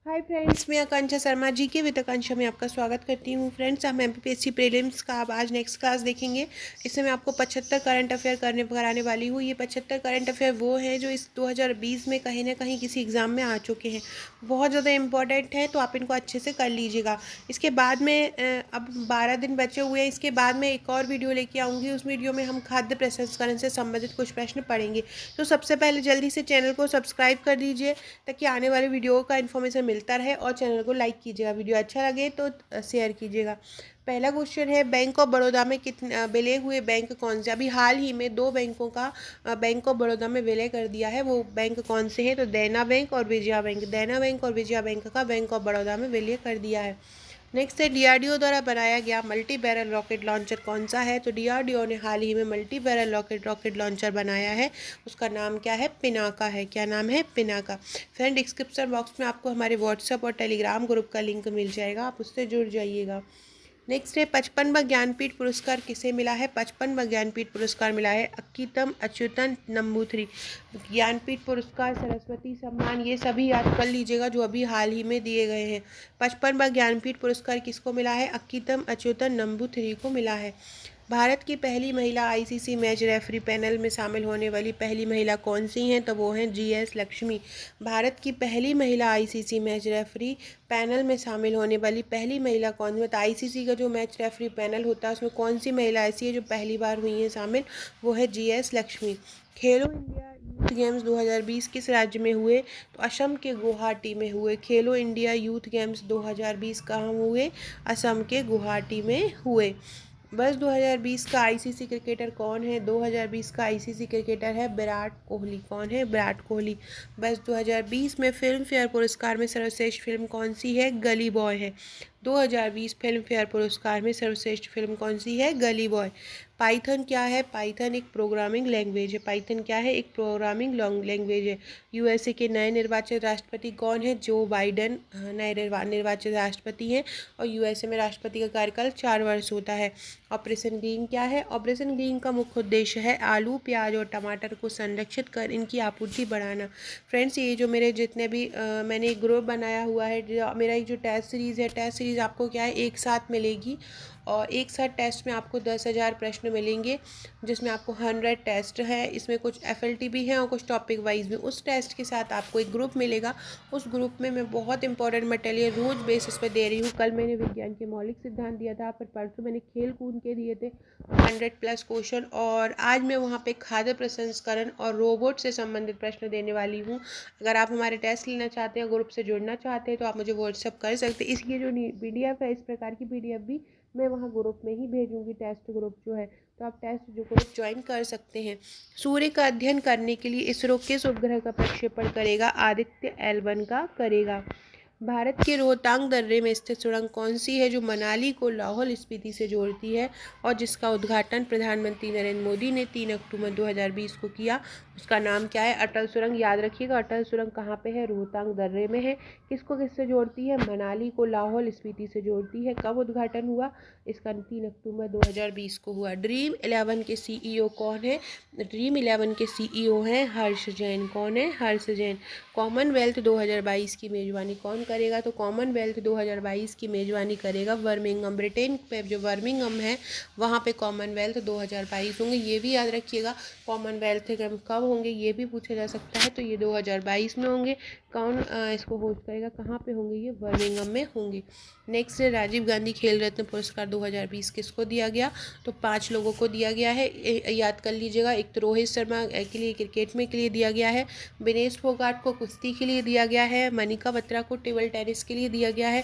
Hi friends, मैं आकांक्षा शर्मा जी के with आकांक्षा में आपका स्वागत करती हूँ। फ्रेंड्स, हम एमपीपीएससी प्रीलिम्स का अब आज नेक्स्ट क्लास देखेंगे। इसमें मैं आपको 75 करंट अफेयर कराने वाली हूँ। ये 75 करंट अफेयर वो हैं जो इस 2020 में कहीं ना कहीं किसी एग्ज़ाम में आ चुके हैं। बहुत ज़्यादा इंपॉर्टेंट है, तो आप इनको अच्छे से कर लीजिएगा। इसके बाद में अब 12 दिन बचे हुए हैं। इसके बाद में एक और वीडियो लेके आऊँगी। उस वीडियो में हम खाद्य प्रसंस्करण से संबंधित कुछ प्रश्न पढ़ेंगे। तो सबसे पहले जल्दी से चैनल को सब्सक्राइब कर दीजिए ताकि आने वाले वीडियो का इन्फॉर्मेशन मिलता रहे, और चैनल को लाइक कीजिएगा। वीडियो अच्छा लगे तो शेयर कीजिएगा। पहला क्वेश्चन है, बैंक ऑफ बड़ौदा में कितने विलय हुए बैंक कौन से? अभी हाल ही में दो बैंकों का बैंक ऑफ बड़ौदा में विलय कर दिया है। वो बैंक कौन से हैं? तो देना बैंक और विजया बैंक। देना बैंक और विजया बैंक का बैंक ऑफ बड़ौदा में विलय कर दिया है। नेक्स्ट है, डीआरडीओ द्वारा बनाया गया मल्टी बैरल रॉकेट लॉन्चर कौन सा है? तो डीआरडीओ ने हाल ही में मल्टी बैरल रॉकेट लॉन्चर बनाया है। उसका नाम क्या है? पिनाका है। क्या नाम है? पिनाका। फ्रेंड, डिस्क्रिप्शन बॉक्स में आपको हमारे व्हाट्सएप और टेलीग्राम ग्रुप का लिंक मिल जाएगा, आप उससे जुड़ जाइएगा। नेक्स्ट है, 55वां ज्ञानपीठ पुरस्कार किसे मिला है? 55वां ज्ञानपीठ पुरस्कार मिला है अक्कीतम अच्युतन नंबूथरी। ज्ञानपीठ पुरस्कार, सरस्वती सम्मान, ये सभी याद कर लीजिएगा जो अभी हाल ही में दिए गए हैं। 55वां ज्ञानपीठ पुरस्कार किसको मिला है? अक्कीतम अच्युतन नंबूथरी को मिला है। भारत की पहली महिला आईसीसी मैच रेफरी पैनल में शामिल होने वाली पहली महिला कौन सी हैं? तो वो हैं जीएस लक्ष्मी। भारत की पहली महिला आईसीसी मैच रेफरी पैनल में शामिल होने वाली पहली महिला कौन है? तो आईसीसी का जो मैच रेफरी पैनल होता है उसमें कौन सी महिला ऐसी है जो पहली बार हुई है शामिल? वो है जीएस लक्ष्मी। खेलो इंडिया यूथ गेम्स 2020 किस राज्य में हुए? तो असम के गुवाहाटी में हुए। खेलो इंडिया यूथ गेम्स 2020 कहाँ हुए? असम के गुवाहाटी में हुए। बस 2020 का आईसीसी क्रिकेटर कौन है? 2020 का आईसीसी क्रिकेटर है विराट कोहली। कौन है? विराट कोहली। बस 2020 में फिल्म फेयर पुरस्कार में सर्वश्रेष्ठ फिल्म कौन सी है? गली बॉय है। 2020 फिल्म फेयर पुरस्कार में सर्वश्रेष्ठ फिल्म कौन सी है? गली बॉय। पाइथन क्या है? पाइथन एक प्रोग्रामिंग लैंग्वेज है। पाइथन क्या है? एक प्रोग्रामिंग लैंग्वेज है। यूएसए के नए निर्वाचित राष्ट्रपति कौन है? जो बाइडेन नए निर्वाचित राष्ट्रपति हैं, और यूएसए में राष्ट्रपति का कार्यकाल 4 वर्ष होता है। ऑपरेशन ग्रीन क्या है? ऑपरेशन ग्रीन का मुख्य उद्देश्य है आलू, प्याज और टमाटर को संरक्षित कर इनकी आपूर्ति बढ़ाना। फ्रेंड्स, ये जो मेरे जितने भी मैंने एक ग्रुप बनाया हुआ है, जो मेरा एक जो टेस्ट सीरीज़ है, टेस्ट सीरीज़ आपको क्या है एक साथ मिलेगी, और एक साथ टेस्ट में आपको 10,000 प्रश्न मिलेंगे, जिसमें आपको 100 टेस्ट है। इसमें कुछ एफएलटी भी है और कुछ टॉपिक वाइज भी। उस टेस्ट के साथ आपको एक ग्रुप मिलेगा। उस ग्रुप में मैं बहुत इंपॉर्टेंट मटेरियल रोज़ बेसिस पे दे रही हूँ। कल मैंने विज्ञान के मौलिक सिद्धांत दिया था, फिर परसों मैंने खेल कूद के दिए थे 100+ क्वेश्चन, और आज मैं वहाँ पे खाद्य प्रसंस्करण और रोबोट से संबंधित प्रश्न देने वाली हूँ। अगर आप हमारे टेस्ट लेना चाहते हैं, ग्रुप से जुड़ना चाहते हैं, तो आप मुझे व्हाट्सअप कर सकते हैं। इसकी जो पीडीएफ है, इस प्रकार की पीडीएफ भी मैं वहाँ ग्रुप में ही भेजूँगी, टेस्ट ग्रुप जो है, तो आप टेस्ट जो ग्रुप ज्वाइन कर सकते हैं। सूर्य का अध्ययन करने के लिए इसरो किस उपग्रह का प्रक्षेपण करेगा? आदित्य L1 का करेगा। भारत के रोहतांग दर्रे में स्थित सुरंग कौन सी है जो मनाली को लाहौल स्पीति से जोड़ती है, और जिसका उद्घाटन प्रधानमंत्री नरेंद्र मोदी ने 3 अक्टूबर 2020 को किया? उसका नाम क्या है? अटल सुरंग। याद रखिएगा, अटल सुरंग कहाँ पे है? रोहतांग दर्रे में है। किसको किससे जोड़ती है? मनाली को लाहौल स्पीति से जोड़ती है। कब उद्घाटन हुआ? इसका 3 अक्टूबर 2020 को हुआ। ड्रीम 11 के सीईओ कौन है? ड्रीम 11 के सीईओ हैं हर्ष जैन। कौन है? हर्ष जैन। कॉमनवेल्थ 2022 की मेज़बानी कौन करेगा? तो कॉमनवेल्थ 2022 की मेज़बानी करेगा बर्मिंघम। ब्रिटेन पे जो बर्मिंघम है, वहाँ पे कॉमनवेल्थ 2022 होंगे। ये भी याद रखिएगा, कॉमनवेल्थ कब होंगे ये भी पूछा जा सकता है। तो ये 2022 में होंगे। कौन इसको होस्ट करेगा? कहाँ पे होंगे? ये बर्मिंघम में होंगे। नेक्स्ट, राजीव गांधी खेल रत्न पुरस्कार 2020 किसको दिया गया? तो 5 लोगों को दिया गया है। याद कर लीजिएगा। एक तो रोहित शर्मा के लिए क्रिकेट में के लिए दिया गया है, विनेश फोगाट को कुश्ती के लिए दिया गया है, मनिका बत्रा को टेबल टेनिस के लिए दिया गया है,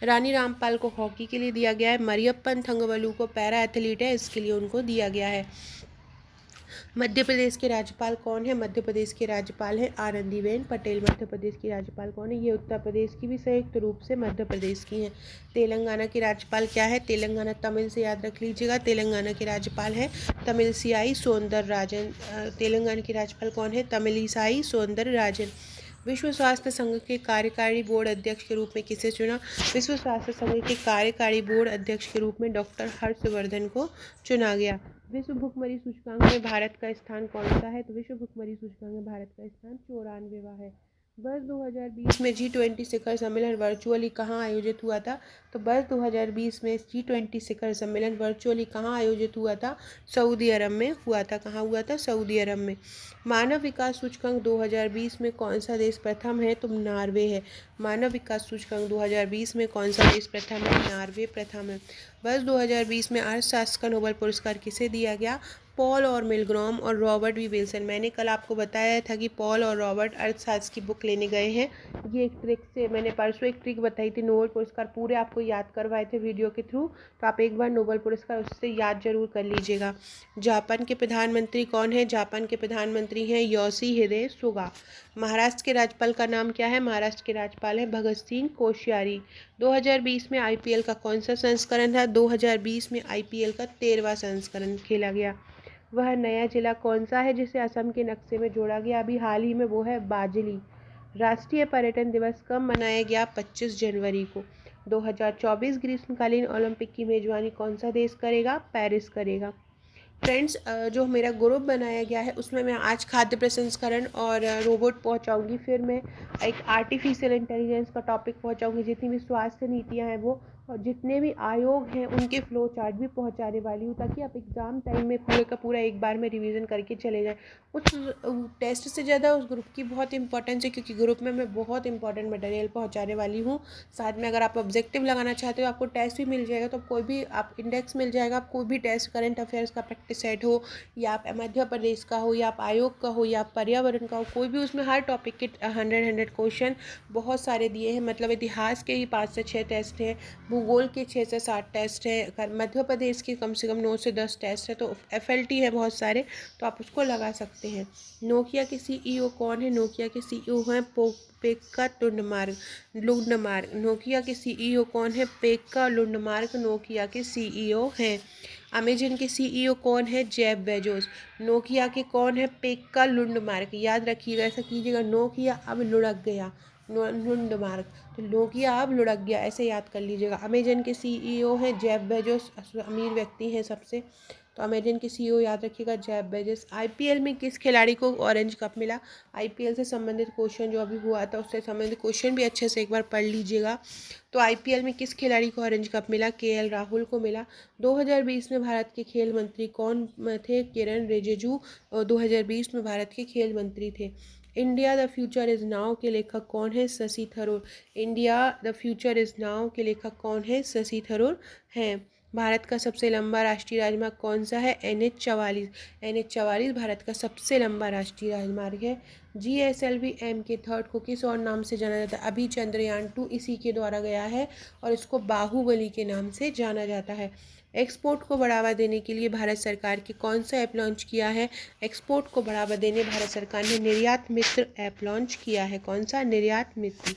रानी रामपाल को हॉकी के लिए दिया गया है, मरियप्पन थंगवलु को पैरा एथलीट है, इसके लिए उनको दिया गया है। मध्य प्रदेश के राज्यपाल कौन है? मध्य प्रदेश के राज्यपाल हैं आनंदीबेन पटेल। मध्य प्रदेश की राज्यपाल कौन है? ये उत्तर प्रदेश की भी संयुक्त रूप से मध्य प्रदेश की हैं। तेलंगाना की राज्यपाल क्या है? तेलंगाना, तमिल से याद रख लीजिएगा, तेलंगाना के राज्यपाल हैं तमिलसाई सौंदरराजन। तेलंगाना की राज्यपाल कौन है? तमिलिसाई सौंदरराजन। विश्व स्वास्थ्य संघ के कार्यकारी बोर्ड अध्यक्ष के रूप में किसे चुना? विश्व स्वास्थ्य संघ के कार्यकारी बोर्ड अध्यक्ष के रूप में डॉक्टर हर्षवर्धन को चुना गया। विश्व भुखमरी सूचकांक में भारत का स्थान कौन सा है? तो विश्व भुखमरी सूचकांक में भारत का स्थान 94वां है। वर्ष 2020 में G20 शिखर सम्मेलन वर्चुअली कहाँ आयोजित हुआ था? तो वर्ष 2020 में G20 शिखर सम्मेलन वर्चुअली कहाँ आयोजित हुआ था? सऊदी अरब में हुआ था। कहाँ हुआ था? सऊदी अरब में। मानव विकास सूचकांक 2020 में कौन सा देश प्रथम है? तो नार्वे है। मानव विकास सूचकांक 2020 में कौन सा देश प्रथम है? नार्वे प्रथम है। वर्ष 2020 में अर्थशास्त्र का नोबेल पुरस्कार किसे दिया गया? पॉल और मिलग्रॉम और रॉबर्ट वी विल्सन। मैंने कल आपको बताया था कि पॉल और रॉबर्ट अर्थशास्त्र की बुक लेने गए हैं। ये एक ट्रिक से मैंने परसों एक ट्रिक बताई थी, नोबेल पुरस्कार पूरे आपको याद करवाए थे वीडियो के थ्रू, तो आप एक बार नोबेल पुरस्कार उससे याद जरूर कर लीजिएगा। जापान के प्रधानमंत्री कौन है? जापान के प्रधानमंत्री हैं योशिहिदे सुगा। महाराष्ट्र के राज्यपाल का नाम क्या है? महाराष्ट्र के राज्यपाल है भगत सिंह कोश्यारी। 2020 में आईपीएल का कौन सा संस्करण था? 2020 में आईपीएल का 13वां संस्करण खेला गया। वह नया जिला कौन सा है जिसे असम के नक्शे में जोड़ा गया अभी हाल ही में? वो है बाजली। राष्ट्रीय पर्यटन दिवस कब मनाया गया? 25 जनवरी को। 2024 ग्रीष्मकालीन ओलंपिक की मेजबानी कौन सा देश करेगा? पेरिस करेगा। फ्रेंड्स, जो मेरा ग्रुप बनाया गया है उसमें मैं आज खाद्य प्रसंस्करण और रोबोट पहुंचाऊंगी, फिर मैं एक आर्टिफिशियल इंटेलिजेंस का टॉपिक पहुंचाऊंगी, जितनी भी स्वास्थ्य नीतियां हैं वो, और जितने भी आयोग हैं उनके फ्लो चार्ट भी पहुंचाने वाली हूँ, ताकि आप एग्ज़ाम टाइम में पूरे का पूरा एक बार में रिवीजन करके चले जाएं। उस टेस्ट से ज़्यादा उस ग्रुप की बहुत इंपॉर्टेंस है, क्योंकि ग्रुप में मैं बहुत इंपॉर्टेंट मटेरियल पहुंचाने वाली हूँ। साथ में अगर आप ऑब्जेक्टिव लगाना चाहते हो, आपको टेस्ट भी मिल जाएगा, तो कोई भी आप इंडेक्स मिल जाएगा, आप कोई भी टेस्ट करंट अफेयर्स का प्रैक्टिस सेट हो, या आप मध्य प्रदेश का हो, या आप आयोग का हो, या आप पर्यावरण का हो, कोई भी, उसमें हर टॉपिक के 100 क्वेश्चन बहुत सारे दिए हैं। मतलब इतिहास के ही 5 से 6 टेस्ट हैं, भूगोल के 6 से 7 टेस्ट हैं, मध्य प्रदेश के कम से कम 9 से 10 टेस्ट है, तो एफएलटी है बहुत सारे, तो आप उसको लगा सकते हैं। नोकिया के सीईओ कौन है? नोकिया के सीईओ हैं पेक्का लुंडमार्क। नोकिया के सीईओ कौन है? पेक्का लुंडमार्क नोकिया के सीईओ हैं। अमेजन के सीईओ कौन है? Jeff Bezos. नोकिया के कौन है? पेक्का लुंडमार्क। याद रखिएगा, ऐसा कीजिएगा, नोकिया अब लुढ़क गया, लुंडमार्क, तो नोकिया अब लुढ़क गया, ऐसे याद कर लीजिएगा। अमेजन के सीईओ हैं जेफ बेजोस, अमीर व्यक्ति हैं सबसे, तो अमेजन के सीईओ याद रखिएगा जेफ बेजोस। आईपीएल में किस खिलाड़ी को ऑरेंज कप मिला? आईपीएल से संबंधित क्वेश्चन जो अभी हुआ था उससे संबंधित क्वेश्चन भी अच्छे से एक बार पढ़ लीजिएगा। तो आईपीएल में किस खिलाड़ी को ऑरेंज कप मिला? केएल राहुल को मिला। 2020 में भारत के खेल मंत्री कौन थे? किरण रिजिजू 2020 में भारत के खेल मंत्री थे। India the future is now के लेखक कौन है? Shashi Tharoor. India the future is now के लेखक कौन है? शशि थरूर हैं। भारत का सबसे लंबा राष्ट्रीय राजमार्ग कौन सा है? NH 44। NH 44 भारत का सबसे लंबा राष्ट्रीय राजमार्ग है। GSLV MK3 को किस और नाम से जाना जाता है? अभी चंद्रयान 2 इसी के द्वारा गया है, और इसको बाहुबली के नाम से जाना जाता है। एक्सपोर्ट को बढ़ावा देने के लिए भारत सरकार की कौन सा ऐप लॉन्च किया है? एक्सपोर्ट को बढ़ावा देने भारत सरकार ने निर्यात मित्र ऐप लॉन्च किया है। कौन सा? निर्यात मित्र।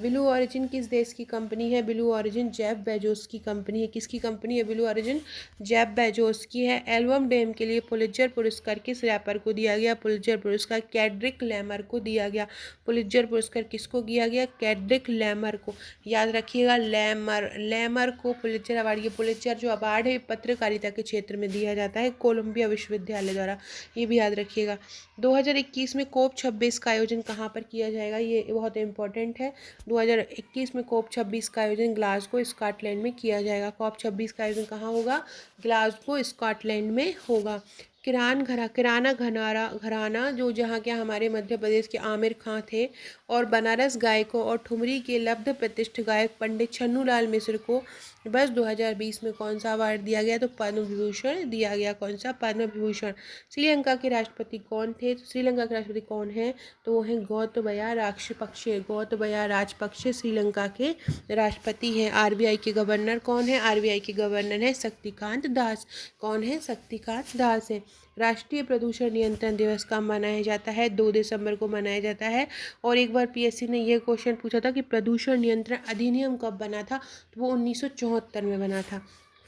ब्लू ऑरिजिन किस देश की कंपनी है? ब्लू ऑरिजिन जेफ बेजोस की कंपनी है। किसकी कंपनी है ब्लू ऑरिजिन? जेफ बेजोस की है। एल्बम डेम के लिए पुलित्जर पुरस्कार किस रैपर को दिया गया? पुलित्जर पुरस्कार केड्रिक लैमर को दिया गया। पुलित्जर पुरस्कार किसको दिया गया? केड्रिक लैमर को। याद रखिएगा, लैमर को पुलित्जर अवार्ड, ये पुलित्जर जो अवार्ड है पत्रकारिता के क्षेत्र में दिया जाता है कोलंबिया विश्वविद्यालय द्वारा, ये भी याद रखिएगा। 2021 में कोप 26 का आयोजन कहाँ पर किया जाएगा? ये बहुत इंपॉर्टेंट है। 2021 में कोप 26 का आयोजन ग्लासगो स्कॉटलैंड में किया जाएगा। कोप 26 का आयोजन कहाँ होगा? ग्लासगो स्कॉटलैंड में होगा। किराना घराना जो जहाँ के हमारे मध्य प्रदेश के आमिर खां थे, और बनारस गायकों और ठुमरी के लब्ध प्रतिष्ठ गायक पंडित छन्नूलाल मिश्र को वर्ष 2020 में कौन सा अवार्ड दिया गया? तो पद्म विभूषण दिया गया। कौन सा? पद्म विभूषण। श्रीलंका के राष्ट्रपति कौन थे? तो श्रीलंका के राष्ट्रपति कौन है? तो वो हैं गोतबाया राजपक्षे। गोतबाया राजपक्षे श्रीलंका के राष्ट्रपति हैं। आरबीआई के गवर्नर कौन है? आरबीआई के गवर्नर है शक्तिकांत दास। कौन है? शक्तिकांत दास है। राष्ट्रीय प्रदूषण नियंत्रण दिवस कब मनाया जाता है? 2 दिसंबर को मनाया जाता है। और एक बार पीएससी ने यह क्वेश्चन पूछा था कि प्रदूषण नियंत्रण अधिनियम कब बना था? तो वो 1974 में बना था।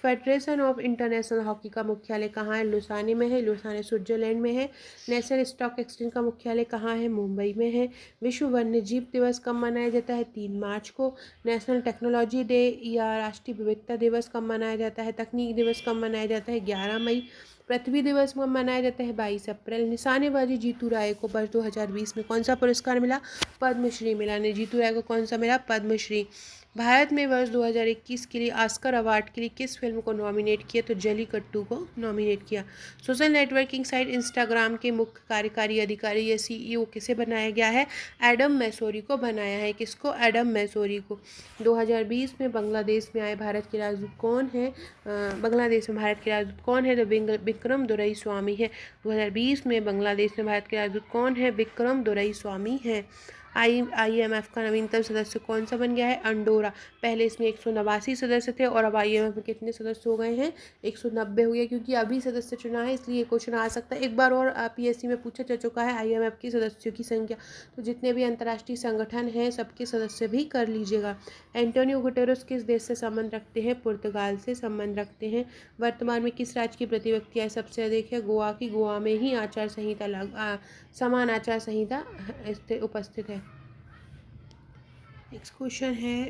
फेडरेशन ऑफ इंटरनेशनल हॉकी का मुख्यालय कहाँ है? लुसाने में है। लुसाने स्विट्जरलैंड में है। नेशनल स्टॉक एक्सचेंज का मुख्यालय कहाँ है? मुंबई में है। विश्व वन्यजीव दिवस कब मनाया जाता है? 3 मार्च को। नेशनल टेक्नोलॉजी डे या राष्ट्रीय विविधता दिवस कब मनाया जाता है? तकनीक दिवस कब मनाया जाता है? 11 मई। पृथ्वी दिवस मनाया जाता है 22 अप्रैल। निशानेबाजी जीतू राय को वर्ष 2020 में कौन सा पुरस्कार मिला? पद्मश्री मिला। ने जीतू राय को कौन सा मिला? पद्मश्री। भारत में वर्ष 2021 के लिए ऑस्कर अवार्ड के लिए किस फिल्म को नॉमिनेट किया? तो जलीकट्टू को नॉमिनेट किया। सोशल नेटवर्किंग साइट इंस्टाग्राम के मुख्य कार्यकारी अधिकारी या CEO किसे बनाया गया है? एडम मैसोरी को बनाया है। किसको? एडम मैसोरी को। 2020 में बांग्लादेश में आए भारत के राजदूत कौन है? बांग्लादेश में भारत के राजदूत कौन है? तो विक्रम दोरईस्वामी है। 2020 में बांग्लादेश में भारत के राजदूत कौन है? विक्रम दोरईस्वामी है। IMF का नवीनतम सदस्य कौन सा बन गया है? अंडोरा। पहले इसमें 189 सदस्य थे और अब IMF में कितने सदस्य हो गए हैं? 190 हो गए, क्योंकि अभी सदस्य चुना है इसलिए क्वेश्चन आ सकता है। एक बार और PSC में पूछा जा चुका है IMF के सदस्यों की संख्या। तो जितने भी अंतर्राष्ट्रीय संगठन हैं सबके सदस्य भी कर लीजिएगा। एंटोनियो गुटेरेस किस देश से संबंध रखते हैं? पुर्तगाल से संबंध रखते हैं। वर्तमान में किस राज्य की प्रति व्यक्ति आय सबसे अधिक है? गोवा की। गोवा में ही समान आचार संहिता उपस्थित है। नेक्स्ट क्वेश्चन है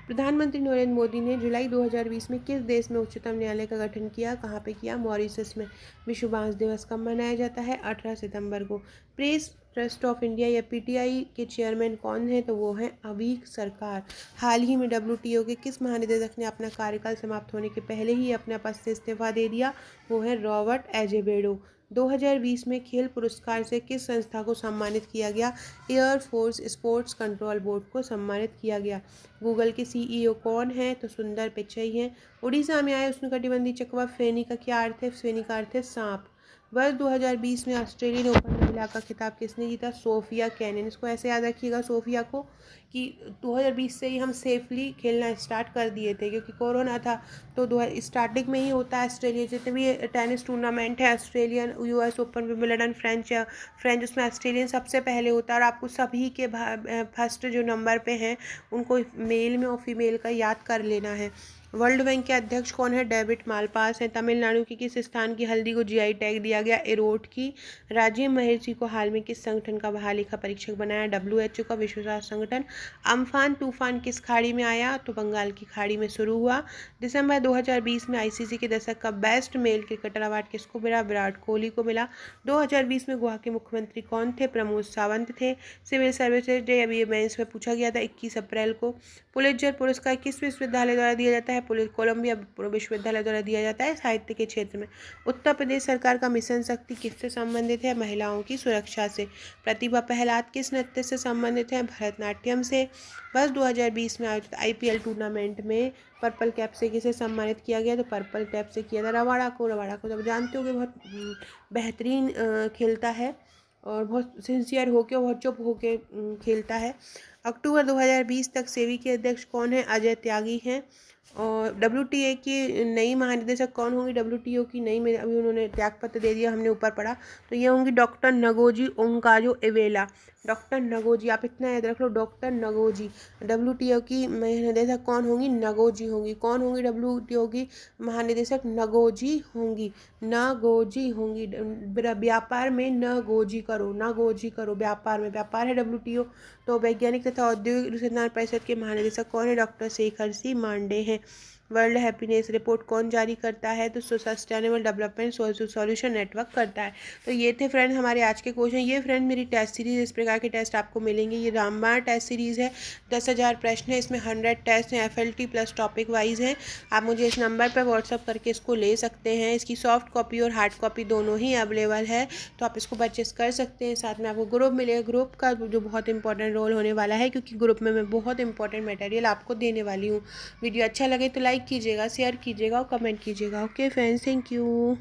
प्रधानमंत्री नरेंद्र मोदी ने जुलाई 2020 में किस देश में उच्चतम न्यायालय का गठन किया? कहाँ पे किया? मॉरिशस में। विश्व बांस दिवस कब मनाया जाता है? 18 सितंबर को। प्रेस ट्रस्ट ऑफ इंडिया या PTI के चेयरमैन कौन है? तो वो है अवीक सरकार। हाल ही में WTO के किस महानिदेशक ने अपना कार्यकाल समाप्त होने के पहले ही अपने पद से इस्तीफा दे दिया? वो है रॉबर्ट एजेवेडो। 2020 में खेल पुरस्कार से किस संस्था को सम्मानित किया गया? Air force sports control board को सम्मानित किया गया। गूगल के CEO कौन है? तो सुंदर पिचई हैं। उड़ीसा में आए उष्णकटिबंधीय चकवा फेनी का क्या अर्थ है? फेनी का अर्थ है सांप। वर्ष 2020 में ऑस्ट्रेलियन ओपन महिला का खिताब किसने जीता? Sofia Kenin. इसको ऐसे याद रखिएगा सोफिया को कि 2020 से ही हम सेफली खेलना स्टार्ट कर दिए थे, क्योंकि कोरोना था। तो स्टार्टिंग में ही होता है ऑस्ट्रेलिया जितने भी टेनिस टूर्नामेंट है, Australian, US open, Wimbledon, French उसमें ऑस्ट्रेलियन सबसे पहले होता है। और आपको सभी के फर्स्ट जो नंबर पे हैं उनको मेल में और फीमेल का याद कर लेना है। वर्ल्ड बैंक के अध्यक्ष कौन है? डेविड मालपास हैं। तमिलनाडु की किस स्थान की हल्दी को GI टैग दिया गया? एरोट की। राजीव महर्षि को हाल में किस संगठन का महालेखा परीक्षक बनाया? WHO का, विश्व स्वास्थ्य संगठन। अम्फान तूफान किस खाड़ी में आया? तो बंगाल की खाड़ी में शुरू हुआ। दिसंबर 2020 में ICC के दशक का बेस्ट मेल क्रिकेटर अवार्ड किसको मिला? विराट कोहली को मिला। 2020 में गोवा के मुख्यमंत्री कौन थे? प्रमोद सावंत थे। सिविल सर्विसेज डे अभी मेंस में पूछा गया था 21 अप्रैल को। पुलित्जर पुरस्कार किस विश्वविद्यालय द्वारा दिया जाता है? कोलंबिया विश्वविद्यालय द्वारा दिया जाता है साहित्य के क्षेत्र में। उत्तर प्रदेश सरकार का मिशन शक्ति किससे संबंधित है? महिलाओं की सुरक्षा से। प्रतिभा पहलात किस नृत्य से संबंधित है? भरतनाट्यम से। वर्ष 2020 में आयोजित IPL टूर्नामेंट में पर्पल कैप से किसे सम्मानित किया गया? तो पर्पल कैप से किया था रवाड़ा को। रवाड़ा को तो जानते हो कि बहुत बेहतरीन खेलता है और बहुत सिंसियर होके, बहुत चुप होके खेलता है। अक्टूबर 2020 तक सेबी के अध्यक्ष कौन है? अजय त्यागी हैं। और WTA की नई महानिदेशक कौन होंगी? WTO की नई में अभी उन्होंने त्यागपत्र दे दिया, हमने ऊपर पढ़ा। तो ये होंगी डॉक्टर नगोजी ओंकाजो एवेला। डॉक्टर नगोजी, आप इतना याद रख लो, डॉक्टर नगोजी। WTO की महानिदेशक कौन होंगी? नगोजी होंगी। कौन होंगी WTO की महानिदेशक? नगोजी होंगी। नगोजी होंगी। व्यापार में नगोजी करो, नगोजी करो व्यापार में। व्यापार है WTO। तो वैज्ञानिक तथा औद्योगिक अनुसंधान परिषद के महानिदेशक कौन है? डॉक्टर शेखर सी मांडे हैं। वर्ल्ड हैप्पीनेस रिपोर्ट कौन जारी करता है? तो सस्टेनेबल डेवलपमेंट सॉल्यूशन नेटवर्क करता है। तो ये थे फ्रेंड हमारे आज के क्वेश्चन। ये फ्रेंड मेरी टेस्ट सीरीज, इस प्रकार के टेस्ट आपको मिलेंगे। ये रामबाण टेस्ट सीरीज़ है, 10,000 प्रश्न है, इसमें 100 टेस्ट हैं, FLT प्लस टॉपिक वाइज हैं। आप मुझे इस नंबर पर व्हाट्सअप करके इसको ले सकते हैं। इसकी सॉफ्ट कॉपी और हार्ड कॉपी दोनों ही अवेलेबल है, तो आप इसको परचेस कर सकते हैं। साथ में आपको ग्रुप मिलेगा, ग्रुप का जो बहुत इंपॉर्टेंट रोल होने वाला है, क्योंकि ग्रुप में मैं बहुत इंपॉर्टेंट मटेरियल आपको देने वाली हूँ। वीडियो अच्छा लगे तो लाइक कीजिएगा, शेयर कीजिएगा और कमेंट कीजिएगा। Okay friends, thank you.